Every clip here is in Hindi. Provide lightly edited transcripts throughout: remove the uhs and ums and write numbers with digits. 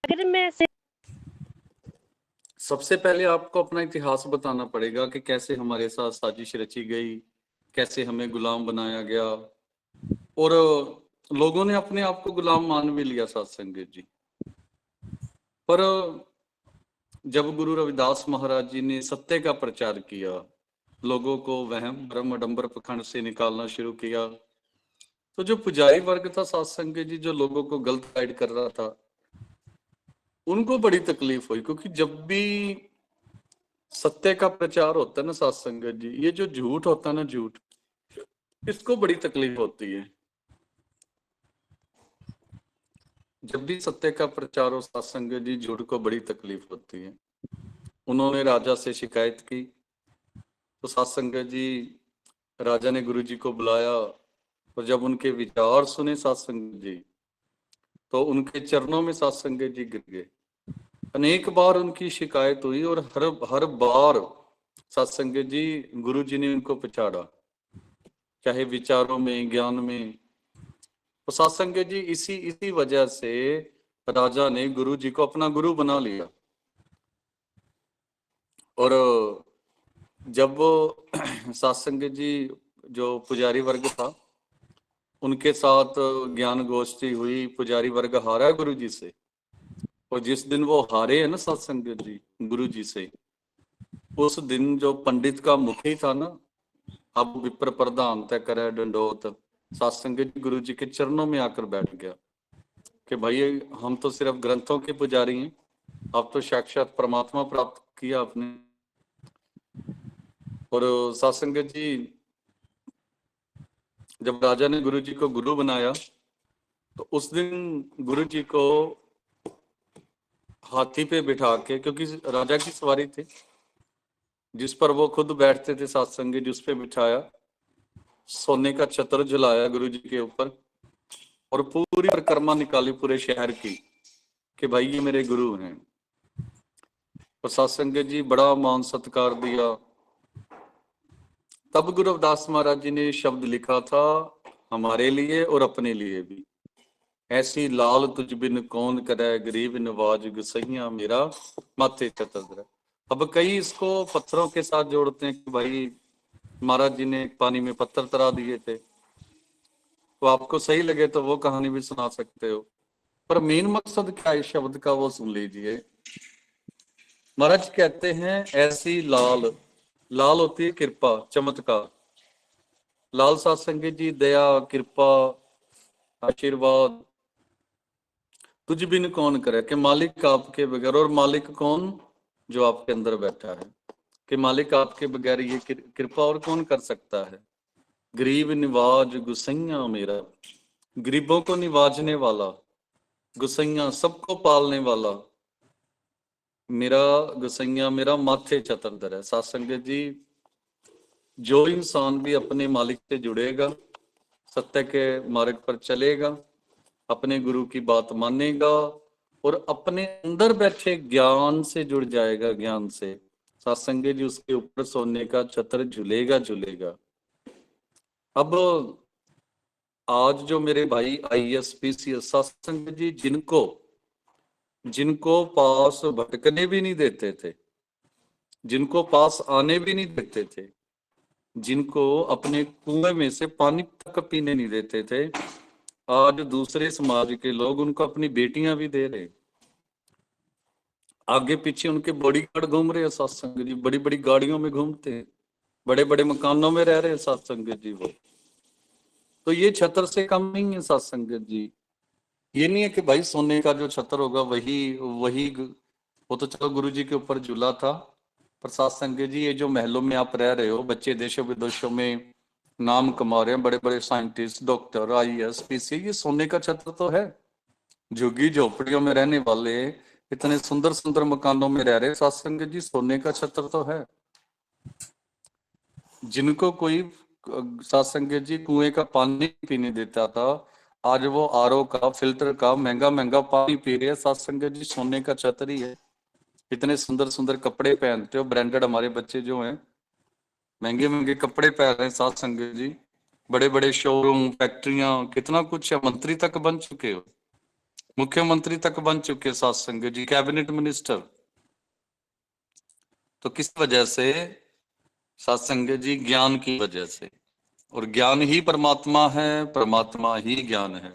अगर मैं ऐसे सबसे पहले आपको अपना इतिहास बताना पड़ेगा कि कैसे हमारे साथ साजिश रची गई, कैसे हमें गुलाम बनाया गया, और लोगों ने अपने आप को गुलाम मान भी लिया साथ संगत जी। पर जब गुरु रविदास महाराज जी ने सत्य का प्रचार किया, लोगों को वहम भ्रम आडंबर पखंड से निकालना शुरू किया, तो जो पुजारी वर्ग था साथ संगत जी, जो लोगों को गलत गाइड कर रहा था, उनको बड़ी तकलीफ हुई। क्योंकि जब भी सत्य का प्रचार होता है ना साथ संगत जी, ये जो झूठ होता है ना, झूठ, इसको बड़ी तकलीफ होती है। जब भी सत्य का प्रचार हो साथ संगत जी, झूठ को बड़ी तकलीफ होती है। उन्होंने राजा से शिकायत की, तो साथ संगत जी राजा ने गुरु जी को बुलाया, और जब उनके विचार सुने साथ संगत जी, तो उनके चरणों में साथ संगत जी गिर गए। अनेक बार उनकी शिकायत हुई, और हर हर बार साथ संगत जी गुरु जी ने उनको पछाड़ा, चाहे विचारों में, ज्ञान में। तो साथ संगत जी इसी इसी वजह से राजा ने गुरु जी को अपना गुरु बना लिया। और जब साथ संगत जी जो पुजारी वर्ग था, उनके साथ ज्ञान गोष्ठी हुई, पुजारी वर्ग हारा गुरु जी से। और जिस दिन वो हारे है ना साथ संगत जी गुरु जी से, उस दिन जो पंडित का मुखी था ना, अब विप्र प्रधान तय करे दंडोत, साथ संगत जी गुरु जी के चरणों में आकर बैठ गया कि भाई हम तो सिर्फ ग्रंथों के पुजारी हैं, आप तो साक्षात परमात्मा प्राप्त किया आपने। और साथ संगत जी जब राजा ने गुरु जी को गुरु बनाया, तो उस दिन गुरु जी को हाथी पे बिठा के, क्योंकि राजा की सवारी थी जिस पर वो खुद बैठते थे साथ संगत जी, उस पे बिठाया, सोने का छत्र झुलाया गुरु जी के ऊपर, और पूरी परिक्रमा निकाली पूरे शहर की कि भाई ये मेरे गुरु हैं। और साथ संगत जी बड़ा मान सत्कार दिया। तब गुरु रविदास महाराज जी ने शब्द लिखा था हमारे लिए और अपने लिए भी, ऐसी लाल तुझ बिन कौन करे, गरीब नवाज गुसैया मेरा माथे चतर। अब कई इसको पत्थरों के साथ जोड़ते हैं कि भाई महाराज जी ने पानी में पत्थर तरा दिए थे, तो आपको सही लगे तो वो कहानी भी सुना सकते हो, पर मेन मकसद क्या है शब्द का वो सुन लीजिए। महाराज कहते हैं ऐसी लाल, लाल होती है कृपा, चमत्कार। लाल साथ संगत जी दया, कृपा, आशीर्वाद, तुझ बिन कौन करे, कि मालिक आपके बगैर, और मालिक कौन, जो आपके अंदर बैठा है, कि मालिक आपके बगैर ये कृपा और कौन कर सकता है। गरीब निवाज गुसैया मेरा, गरीबों को निवाजने वाला, गुसैया सबको पालने वाला, मेरा गुसैया मेरा माथे चतरधर है। साथ संगत जी जो इंसान भी अपने मालिक से जुड़ेगा, सत्य के मार्ग पर चलेगा, अपने गुरु की बात मानेगा, और अपने अंदर बैठे ज्ञान से जुड़ जाएगा, ज्ञान से, सत्संग जी उसके ऊपर सोने का छत्र झूलेगा झूलेगा। अब आज जो मेरे भाई IAS PCS सत्संग जी, जिनको जिनको पास भटकने भी नहीं देते थे, जिनको पास आने भी नहीं देते थे, जिनको अपने कुएं में से पानी तक पीने नहीं देते थे, आज दूसरे समाज के लोग उनको अपनी बेटियां भी दे रहे, आगे पीछे उनके बॉडीगार्ड घूम रहे हैं सत्संग जी, बड़ी बड़ी गाड़ियों में घूमते हैं, बड़े बड़े मकानों में रह रहे हैं सत्संग जी वो। तो ये छत्र से कम नहीं है सत्संग जी। ये नहीं है कि भाई सोने का जो छत्र होगा वही वही वो तो चलो गुरु जी के ऊपर झूला था, पर सत्संग जी ये जो महलों में आप रह रहे हो, बच्चे देशों विदेशों में नाम कमा रहे हैं, बड़े बड़े साइंटिस्ट, डॉक्टर, IAS PC, ये सोने का छत्र तो है। झुग्गी झोपड़ियों में रहने वाले, इतने सुंदर सुंदर मकानों में रह रहे सत्संग जी, सोने का छत्र तो है। जिनको कोई सत्संग जी कुएं का पानी पीने देता था, आज वो RO का, फिल्टर का महंगा महंगा पानी पी रहे हैं सत्संग जी, सोने का छत्र ही है। इतने सुंदर सुंदर कपड़े पहनते हो, ब्रांडेड, हमारे बच्चे जो हैं महंगे महंगे कपड़े पहन रहे हैं सत्संग जी, बड़े बड़े शोरूम, फैक्ट्रियां, कितना कुछ है, मंत्री तक बन चुके हो। मुख्यमंत्री तक बन चुके साथ संगत जी, कैबिनेट मिनिस्टर। तो किस वजह से साथ संगत जी? ज्ञान की वजह से। और ज्ञान ही परमात्मा है, परमात्मा ही ज्ञान है।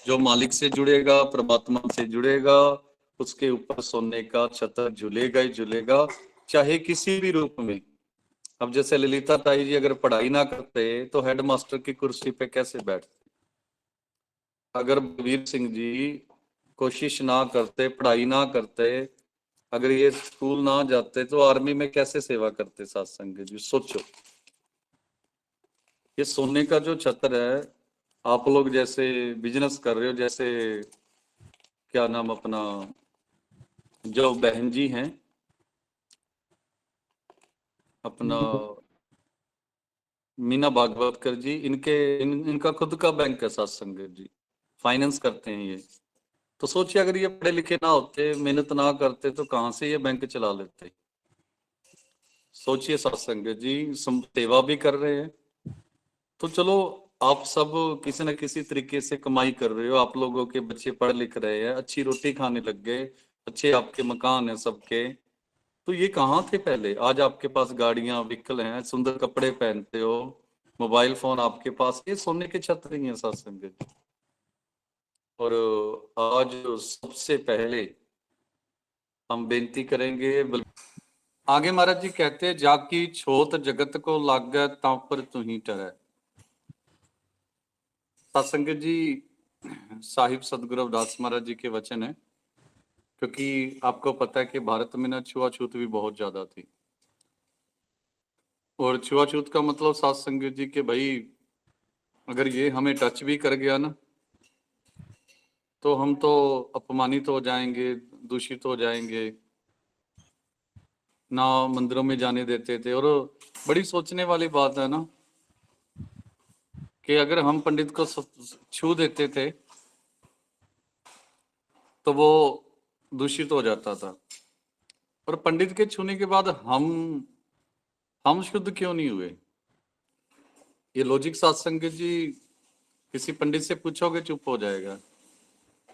जो मालिक से जुड़ेगा, परमात्मा से जुड़ेगा, उसके ऊपर सोने का छतर झूलेगा ही झूलेगा, चाहे किसी भी रूप में। अब जैसे ललिता ताई जी अगर पढ़ाई ना करते तो हेडमास्टर की कुर्सी पे कैसे बैठते? अगर बलवीर सिंह जी कोशिश ना करते, पढ़ाई ना करते, अगर ये स्कूल ना जाते तो आर्मी में कैसे सेवा करते साथ संगत जी? सोचो। ये सोने का जो छत्र है, आप लोग जैसे बिजनेस कर रहे हो, जैसे क्या नाम अपना, जो बहन जी हैं अपना मीना भागवतकर जी, इनका खुद का बैंक है साथ संगत जी, फाइनेंस करते हैं ये। तो सोचिए अगर ये पढ़े लिखे ना होते, मेहनत ना करते, तो कहाँ से ये बैंक चला लेते? सोचिए साथ संगत जी, सेवा भी कर रहे हैं। तो चलो, आप सब किसी न किसी तरीके से कमाई कर रहे हो, आप लोगों के बच्चे पढ़ लिख रहे हैं, अच्छी रोटी खाने लग गए, अच्छे आपके मकान हैं सबके। तो ये कहाँ थे पहले? आज आपके पास गाड़ियां, व्हीकल हैं, सुंदर कपड़े पहनते हो, मोबाइल फोन आपके पास, ये सोने के छत्र ही है साथ संगत। और आज सबसे पहले हम बेनती करेंगे आगे महाराज जी कहते हैं, जाकी छोत जगत को लागै तां पर तू ही टरै। सत्संगत जी, साहिब सदगुरु रविदास महाराज जी के वचन है। क्योंकि आपको पता है कि भारत में ना छुआछूत भी बहुत ज्यादा थी। और छुआछूत का मतलब सात संगत जी के भाई, अगर ये हमें टच भी कर गया ना, तो हम तो अपमानित हो जाएंगे, दूषित हो जाएंगे, ना मंदिरों में जाने देते थे। और बड़ी सोचने वाली बात है ना, कि अगर हम पंडित को छू देते थे तो वो दूषित हो जाता था। और पंडित के छूने के बाद हम शुद्ध क्यों नहीं हुए? ये लॉजिक सत्संग जी किसी पंडित से पूछोगे चुप हो जाएगा।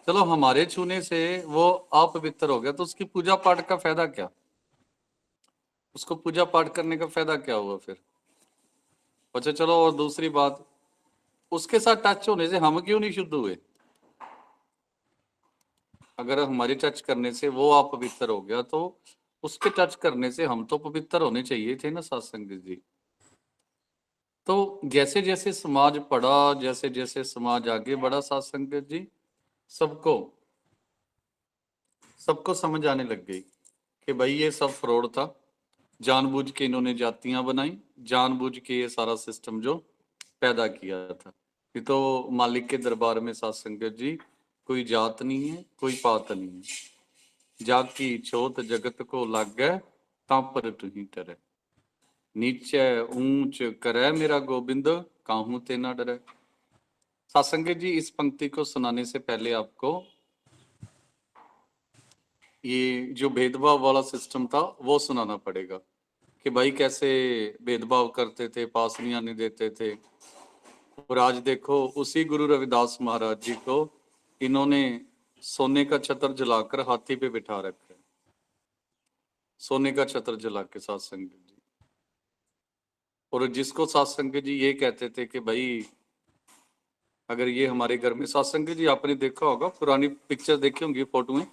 चलो, हमारे छूने से वो अपवित्र हो गया, तो उसकी पूजा पाठ का फायदा क्या? उसको पूजा पाठ करने का फायदा क्या हुआ फिर? अच्छा चलो, और दूसरी बात, उसके साथ टच होने से हम क्यों नहीं शुद्ध हुए? अगर हमारे टच करने से वो अपवित्र हो गया, तो उसके टच करने से हम तो पवित्र होने चाहिए थे ना सत्संग जी। तो जैसे जैसे समाज पढ़ा, जैसे जैसे समाज आगे बढ़ा सत्संग जी, सबको सबको समझ आने लग गई कि भाई ये सब फ्रॉड था, जानबूझ के इन्होंने जातियां बनाई, जानबूझ के ये सारा सिस्टम जो पैदा किया था। ये तो मालिक के दरबार में सत्संग जी कोई जात नहीं है, कोई पात नहीं है। जाकी छोत जगत को लागै तां पर तुही टरै। नीचे ऊंच करे मेरा गोविंद, काहू ते ना डरे। सत्संग जी, इस पंक्ति को सुनाने से पहले आपको ये जो भेदभाव वाला सिस्टम था वो सुनाना पड़ेगा कि भाई कैसे भेदभाव करते थे, पास नहीं आने देते थे। और आज देखो, उसी गुरु रविदास महाराज जी को इन्होंने सोने का छत्र जलाकर हाथी पे बिठा रखा है। सोने का छत्र जला के सत्संग जी। और जिसको सत्संग जी ये कहते थे कि भाई अगर ये हमारे घर में, सत्संग जी आपने देखा होगा, पुरानी पिक्चर देखी होंगी, फोटो में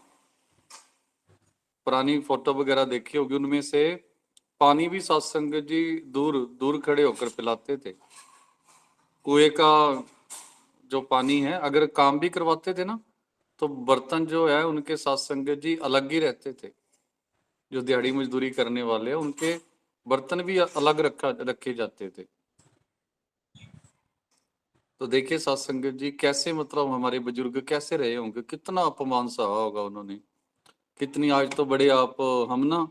पुरानी फोटो वगैरह देखी होगी, उनमें से पानी भी सत्संग जी दूर दूर खड़े होकर पिलाते थे। कुएं का जो पानी है, अगर काम भी करवाते थे ना, तो बर्तन जो है उनके सत्संग जी अलग ही रहते थे। जो दिहाड़ी मजदूरी करने वाले हैं, उनके बर्तन भी अलग रखे जाते थे। तो देखिए सत्संग जी कैसे, मतलब हमारे बुजुर्ग कैसे रहे होंगे, कितना अपमान सहा होगा उन्होंने, कितनी। आज तो बड़े आप हम ना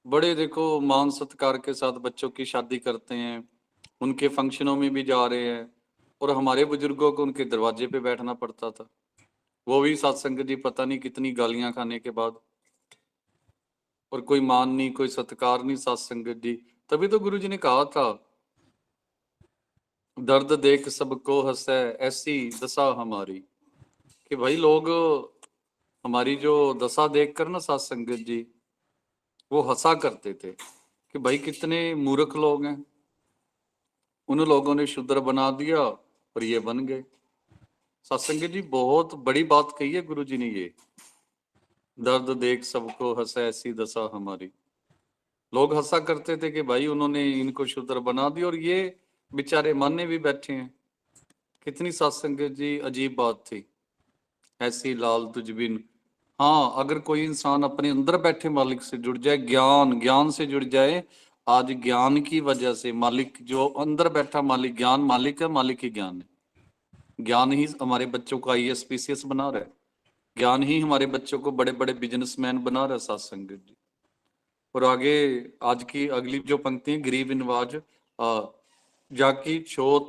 बड़े देखो मान सत्कार के साथ बच्चों की शादी करते हैं, उनके फंक्शनों में भी जा रहे हैं, और हमारे बुजुर्गों को उनके दरवाजे पे बैठना पड़ता था, वो भी सत्संग जी पता नहीं कितनी गालियां खाने के बाद। और कोई मान नहीं, कोई सत्कार नहीं सत्संग जी। तभी तो गुरु जी ने कहा था, दर्द देख सबको हंसै ऐसी दशा हमारी, कि भाई लोग हमारी जो दशा देखकर ना साथ संगत जी वो हंसा करते थे कि भाई कितने मूर्ख लोग हैं, उन लोगों ने शूद्र बना दिया और ये बन गए। सत्संग जी बहुत बड़ी बात कही है गुरु जी ने, ये दर्द देख सबको हंसे ऐसी दशा हमारी। लोग हंसा करते थे कि भाई उन्होंने इनको शूद्र बना दिया और ये बेचारे मानने भी बैठे हैं। कितनी सत्संग जी अजीब बात थी, ऐसी लाल तुझ बिन। हाँ, अगर कोई इंसान अपने अंदर बैठे मालिक से जुड़ जाए, ज्ञान ज्ञान से जुड़ जाए, आज ज्ञान की वजह से मालिक जो अंदर बैठा मालिक, ज्ञान मालिक है, मालिक ही ज्ञान है। ज्ञान ही हमारे बच्चों को आईएएस पीसीएस बना रहा है, ज्ञान ही हमारे बच्चों को बड़े बड़े बिजनेसमैन बना रहा है सत्संग जी। और आगे आज की अगली जो पंक्ति है, गरीब नवाज जाकी छोत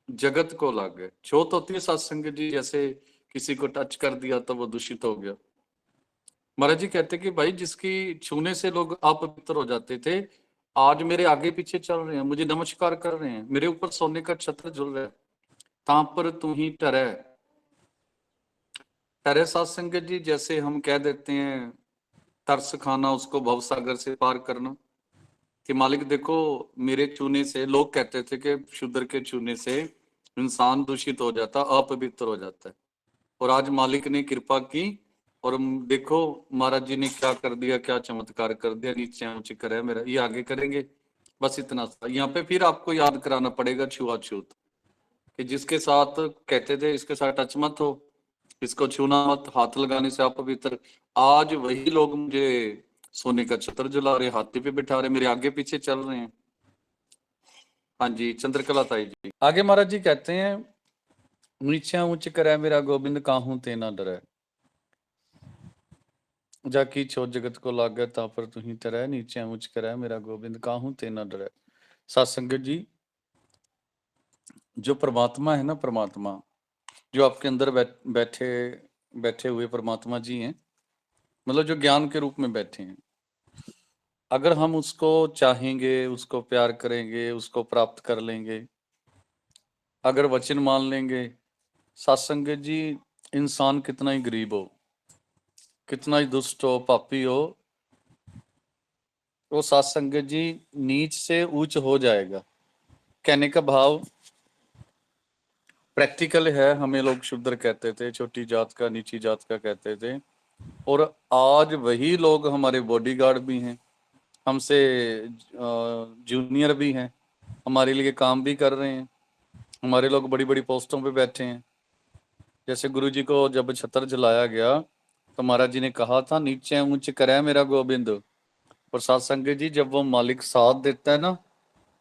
जगत को लागे। छोत होती है सत्संग जी, जैसे किसी को टच कर दिया तो वो दूषित हो गया। महाराज जी कहते कि भाई जिसकी छूने से लोग अपवित्र हो जाते थे, आज मेरे आगे पीछे चल रहे हैं, मुझे नमस्कार कर रहे हैं, मेरे ऊपर सोने का छत्र झुल रहा है। तां पर तू ही टरे। टरे सत्संग जी जैसे हम कह देते हैं तरस खाना, उसको भवसागर से पार करना। कि मालिक देखो मेरे चूने से, लोग कहते थे कि शूद्र के चूने से इंसान दूषित हो जाता, अपवित्र हो जाता है। और आज मालिक ने कृपा की और देखो महाराज जी ने क्या कर दिया, क्या चमत्कार कर दिया। नीचे ऊंचे करे मेरा, ये आगे करेंगे। बस इतना सा यहाँ पे फिर आपको याद कराना पड़ेगा छुआछूत, कि जिसके साथ कहते थे इसके साथ टच मत हो, इसको छूना मत, हाथ लगाने से आप पवित्र। आज वही लोग मुझे सोने का छत्र जला रहे, हाथी पे बिठा रहे, मेरे आगे पीछे चल रहे हैं। हाँ जी, चंद्रकला ताई जी आगे महाराज जी कहते हैं, नीचा ऊंच करे मेरा गोबिंद काहू ते ना डरे। जाकी छोड़ जगत को लागे ता पर तू ही तरह, नीचे ऊंच करे मेरा गोबिंद काहू ते ना डरे। सत्संगत जी जो परमात्मा है ना, परमात्मा जो आपके अंदर बैठे बैठे हुए परमात्मा जी हैं, मतलब जो ज्ञान के रूप में बैठे हैं, अगर हम उसको चाहेंगे, उसको प्यार करेंगे, उसको प्राप्त कर लेंगे, अगर वचन मान लेंगे, सत्संगत जी इंसान कितना ही गरीब हो, कितना ही दुष्ट हो, पापी हो, वो सत्संगत जी नीच से ऊंच हो जाएगा। कहने का भाव प्रैक्टिकल है। हमें लोग शूद्र कहते थे, छोटी जात का, नीची जात का कहते थे, और आज वही लोग हमारे बॉडीगार्ड भी हैं, हमसे जूनियर भी हैं, हमारे लिए काम भी कर रहे हैं, हमारे लोग बड़ी बड़ी पोस्टों पे बैठे हैं। जैसे गुरु जी को जब छत्र जलाया गया तो महाराज जी ने कहा था, नीचे ऊंच करे मेरा गोबिंद। और सत्संग जी जब वो मालिक साथ देता है ना,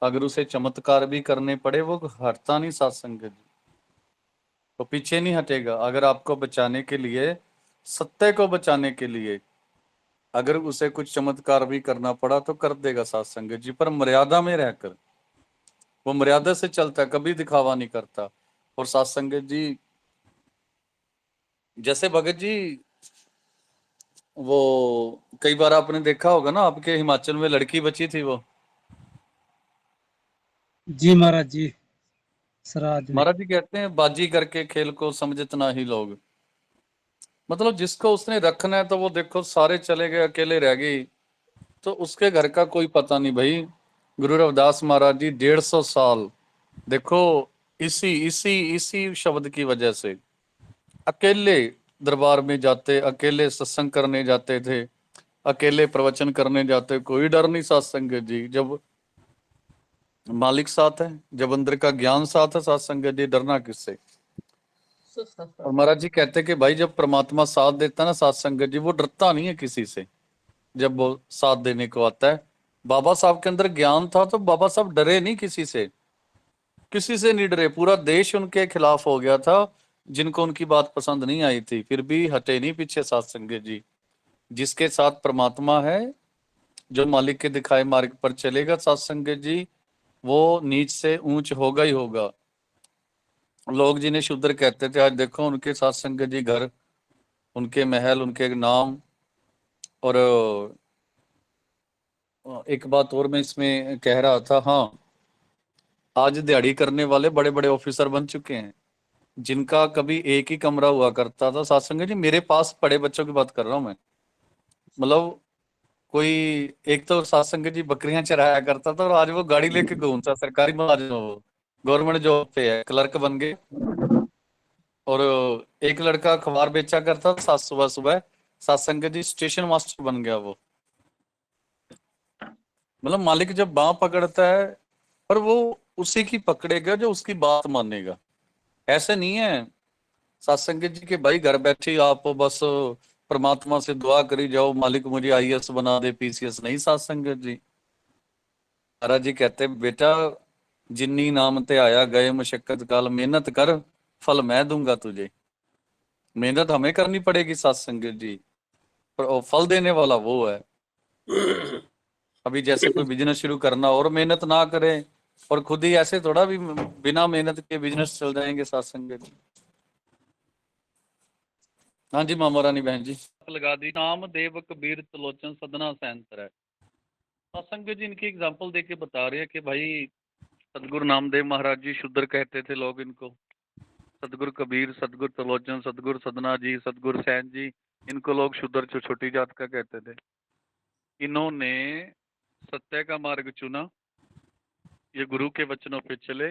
अगर उसे चमत्कार भी करने पड़े, वो हटता नहीं सत्संग जी, तो पीछे नहीं हटेगा। अगर आपको बचाने के लिए, सत्य को बचाने के लिए अगर उसे कुछ चमत्कार भी करना पड़ा तो कर देगा सत्संग जी, पर मर्यादा में रहकर। वो मर्यादा से चलता है, कभी दिखावा नहीं करता। और सत्संग जी जैसे भगत जी, वो कई बार आपने देखा होगा ना, आपके हिमाचल में लड़की बची थी वो, जी महाराज जी, श्राद्ध में। महाराज जी कहते हैं बाजी करके खेल को समझतना ही लोग। मतलब जिसको उसने रखना है तो वो देखो सारे चले गए, अकेले रह गई, तो उसके घर का कोई पता नहीं। भाई गुरु रविदास महाराज जी 150 साल देखो इसी इसी इसी शब्द की वजह से अकेले दरबार में जाते, अकेले सत्संग करने जाते थे, अकेले प्रवचन करने जाते, कोई डर नहीं सत्संग जी। जब मालिक साथ है, जब अंदर का ज्ञान साथ है सत्संग जी, डरना किससे। और महाराज जी कहते कि भाई जब परमात्मा साथ देता है ना सत्संग जी, वो डरता नहीं है किसी से। जब वो साथ देने को आता है, बाबा साहब के अंदर ज्ञान था तो बाबा साहब डरे नहीं किसी से, किसी से नहीं डरे। पूरा देश उनके खिलाफ हो गया था, जिनको उनकी बात पसंद नहीं आई थी, फिर भी हटे नहीं पीछे सत्संग जी। जिसके साथ परमात्मा है, जो मालिक के दिखाए मार्ग पर चलेगा सत्संग जी, वो नीच से ऊंच होगा ही होगा। लोग जिन्हें शूद्र कहते थे, आज देखो उनके सत्संग जी घर, उनके महल, उनके नाम। और एक बात और मैं इसमें कह रहा था, हाँ, आज दिहाड़ी करने वाले बड़े बड़े ऑफिसर बन चुके हैं, जिनका कभी एक ही कमरा हुआ करता था, सत्संग जी मेरे पास पढ़े बच्चों की बात कर रहा हूँ मैं, मतलब कोई एक तो सत्संग जी बकरियां चराया करता था और आज वो गाड़ी लेके घूमता, सरकारी मुलाजिम है वो, गवर्नमेंट जॉब पे है, क्लर्क बन गए। और एक लड़का अखबार बेचा करता था, सात सुबह सुबह सत्संग जी स्टेशन मास्टर बन गया वो। मतलब मालिक जब बांह पकड़ता है, पर वो उसी की पकड़ेगा जो उसकी बात मानेगा। ऐसे नहीं है सत्संग जी के भाई घर बैठे आप बस परमात्मा से दुआ करी जाओ मालिक मुझे आईएएस बना दे, पीसीएस नहीं। सत्संग जी महाराज जी कहते बेटा जिन्नी नाम ते आया गए मशक्कत काल, मेहनत कर फल मैं दूंगा तुझे। मेहनत हमें करनी पड़ेगी सत्संग जी, पर वो फल देने वाला वो है। अभी जैसे कोई बिजनेस शुरू करना और मेहनत ना करें, और खुद ही ऐसे थोड़ा भी बिना मेहनत के बिजनेस चल जाएंगे सत्संग जी। हाँ जी मामा रानी बहन जी लगा दी, नाम देव कबीर त्रिलोचन सदना सहस्त्र है। सत्संग जी इनकी एग्जाम्पल देके बता रहे हैं कि भाई सदगुरु नामदेव महाराज जी शुद्र कहते थे लोग इनको, सदगुरु कबीर, सदगुरु त्रिलोचन, सदगुरु सदना जी, सदगुरु सैन जी, इनको लोग शुद्र छोटी जात का कहते थे। इन्होंने सत्य का मार्ग चुना, ये गुरु के वचनों पे चले,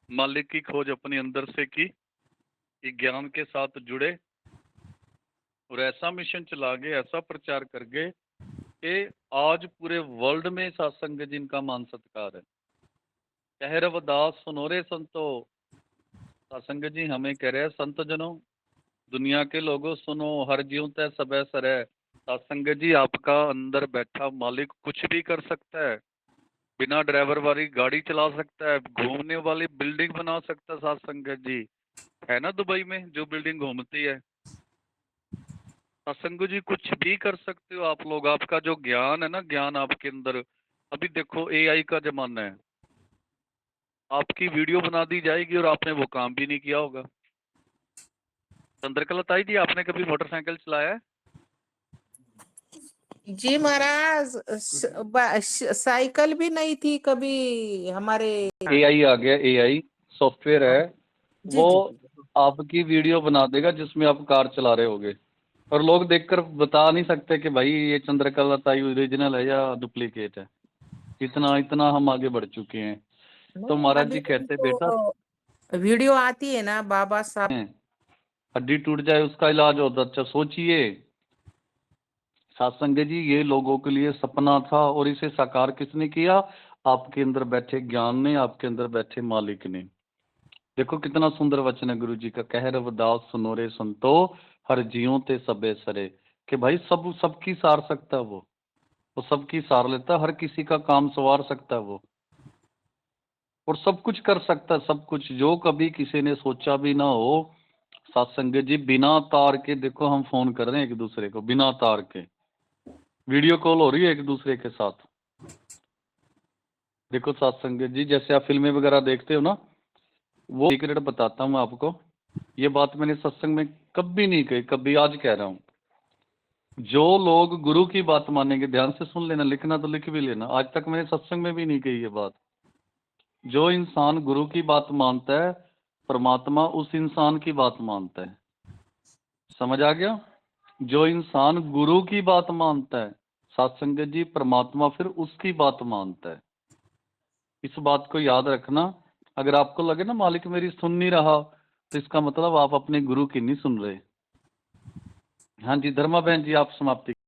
मालिक की खोज अपने अंदर से की, ये ज्ञान के साथ जुड़े और ऐसा मिशन चला गए, ऐसा प्रचार कर गए कि आज पूरे वर्ल्ड में सत्संग जिनका मान सत्कार है। कह रविदास सुनोरे संतो, सत्संग जी हमें कह रहे हैं संत जनों, दुनिया के लोगों सुनो, हर जीव तय सबे सरे। सत्संग जी आपका अंदर बैठा मालिक कुछ भी कर सकता है, बिना ड्राइवर वाली गाड़ी चला सकता है, घूमने वाली बिल्डिंग बना सकता है। सत्संग जी है ना दुबई में जो बिल्डिंग घूमती है, सत्संग जी कुछ भी कर सकते हो आप लोग। आपका जो ज्ञान है ना, ज्ञान आपके अंदर, अभी देखो एआई का जमाना है, आपकी वीडियो बना दी जाएगी और आपने वो काम भी नहीं किया होगा। चंद्रकला ताई जी आपने कभी मोटरसाइकिल चलाया है? जी महाराज, साइकिल भी नहीं थी कभी हमारे। एआई आ गया, एआई सॉफ्टवेयर है, जी वो जी आपकी वीडियो बना देगा जिसमें आप कार चला रहे होगे, और लोग देखकर बता नहीं सकते कि भाई ये चंद्रकला ताई ओरिजिनल है या डुप्लीकेट है। इतना इतना हम आगे बढ़ चुके हैं। तो नहीं, महाराज अभी जी कहते बेटा तो वीडियो आती है ना बाबा साहब। हड्डी टूट जाए उसका इलाज होता, अच्छा सोचिए सत्संग जी ये लोगों के लिए सपना था, और इसे साकार किसने किया? आपके अंदर बैठे ज्ञान ने, आपके अंदर बैठे मालिक ने। देखो कितना सुंदर वचन है गुरु जी का, कह रविदास सुनोरे संतो, हर जियों ते सबे सरे। कि भाई सब सबकी सार सकता है वो सबकी सार लेता है, हर किसी का काम सवार सकता है वो, और सब कुछ कर सकता है, सब कुछ जो कभी किसी ने सोचा भी ना हो। सत्संग जी बिना तार के, देखो हम फोन कर रहे हैं एक दूसरे को बिना तार के, वीडियो कॉल हो रही है एक दूसरे के साथ। देखो सत्संग जी जैसे आप फिल्में वगैरह देखते हो ना, वो सीक्रेट बताता हूँ आपको, ये बात मैंने सत्संग में कभी नहीं कही, कभी आज कह रहा हूँ। जो लोग गुरु की बात मानेंगे, ध्यान से सुन लेना, लिखना तो लिख भी लेना, आज तक मैंने सत्संग में भी नहीं कही ये बात। जो इंसान गुरु की बात मानता है, परमात्मा उस इंसान की बात मानता है। समझ आ गया? जो इंसान गुरु की बात मानता है सत्संग जी, परमात्मा फिर उसकी बात मानता है। इस बात को याद रखना। अगर आपको लगे ना मालिक मेरी सुन नहीं रहा, तो इसका मतलब आप अपने गुरु की नहीं सुन रहे। हाँ जी धर्मा बहन जी आप समाप्ति